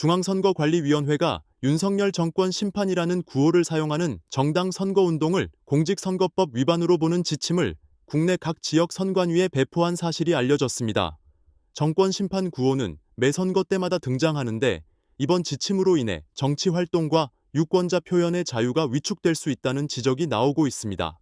중앙선거관리위원회가 윤석열 정권 심판이라는 구호를 사용하는 정당 선거운동을 공직선거법 위반으로 보는 지침을 국내 각 지역 선관위에 배포한 사실이 알려졌습니다. 정권 심판 구호는 매 선거 때마다 등장하는데 이번 지침으로 인해 정치활동과 유권자 표현의 자유가 위축될 수 있다는 지적이 나오고 있습니다.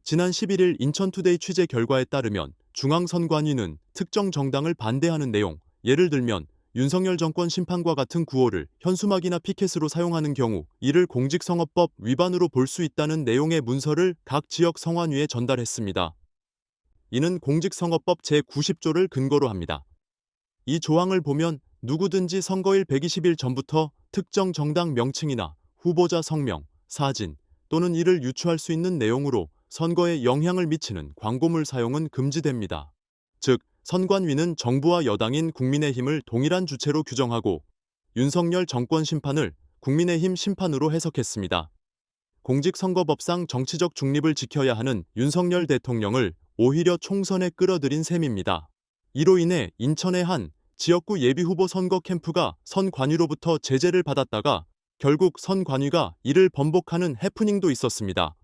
지난 11일 인천투데이 취재 결과에 따르면 중앙선관위는 특정 정당을 반대하는 내용, 예를 들면 윤석열 정권 심판과 같은 구호를 현수막이나 피켓으로 사용하는 경우 이를 공직선거법 위반으로 볼 수 있다는 내용의 문서를 각 지역 선관위에 전달했습니다. 이는 공직선거법 제90조를 근거로 합니다. 이 조항을 보면 누구든지 선거일 120일 전부터 특정 정당 명칭이나 후보자 성명, 사진 또는 이를 유추할 수 있는 내용으로 선거에 영향을 미치는 광고물 사용은 금지됩니다. 즉, 선관위는 정부와 여당인 국민의힘을 동일한 주체로 규정하고 윤석열 정권 심판을 국민의힘 심판으로 해석했습니다. 공직선거법상 정치적 중립을 지켜야 하는 윤석열 대통령을 오히려 총선에 끌어들인 셈입니다. 이로 인해 인천의 한 지역구 예비후보 선거 캠프가 선관위로부터 제재를 받았다가 결국 선관위가 이를 번복하는 해프닝도 있었습니다.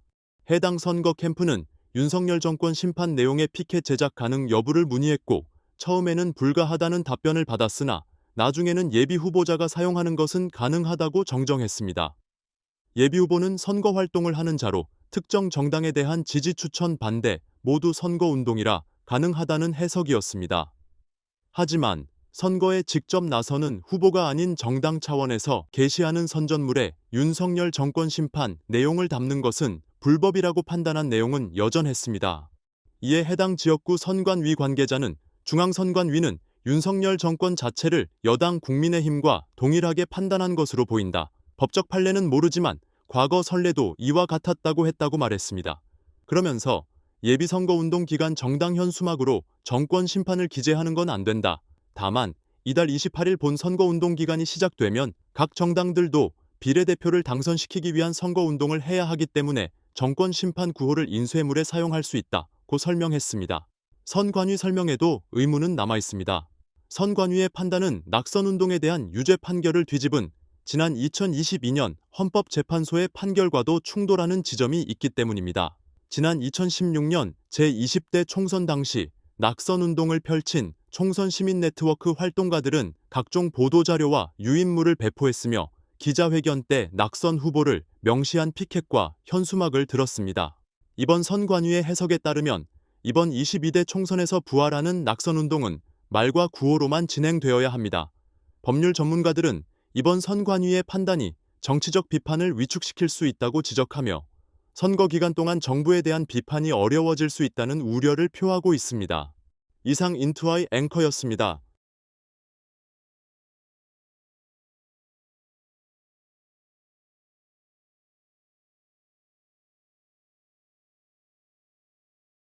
해당 선거 캠프는 윤석열 정권 심판 내용의 피켓 제작 가능 여부를 문의했고 처음에는 불가하다는 답변을 받았으나 나중에는 예비후보자가 사용하는 것은 가능하다고 정정했습니다. 예비후보는 선거 활동을 하는 자로 특정 정당에 대한 지지 추천 반대 모두 선거운동이라 가능하다는 해석이었습니다. 하지만 선거에 직접 나서는 후보가 아닌 정당 차원에서 게시하는 선전물에 윤석열 정권 심판 내용을 담는 것은 불법이라고 판단한 내용은 여전했습니다. 이에 해당 지역구 선관위 관계자는 중앙선관위는 윤석열 정권 자체를 여당 국민의힘과 동일하게 판단한 것으로 보인다. 법적 판례는 모르지만 과거 선례도 이와 같았다고 했다고 말했습니다. 그러면서 예비선거운동 기간 정당 현수막으로 정권 심판을 기재하는 건 안 된다. 다만 이달 28일 본 선거운동 기간이 시작되면 각 정당들도 비례대표를 당선시키기 위한 선거운동을 해야 하기 때문에 정권 심판 구호를 인쇄물에 사용할 수 있다고 설명했습니다. 선관위 설명에도 의문은 남아 있습니다. 선관위의 판단은 낙선운동에 대한 유죄 판결을 뒤집은 지난 2022년 헌법재판소의 판결과도 충돌하는 지점이 있기 때문입니다. 지난 2016년 제20대 총선 당시 낙선운동을 펼친 총선시민네트워크 활동가들은 각종 보도자료와 유인물을 배포했으며 기자회견 때 낙선 후보를 명시한 피켓과 현수막을 들었습니다. 이번 선관위의 해석에 따르면 이번 22대 총선에서 부활하는 낙선운동은 말과 구호로만 진행되어야 합니다. 법률 전문가들은 이번 선관위의 판단이 정치적 비판을 위축시킬 수 있다고 지적하며 선거 기간 동안 정부에 대한 비판이 어려워질 수 있다는 우려를 표하고 있습니다. 이상 인투아이 앵커였습니다.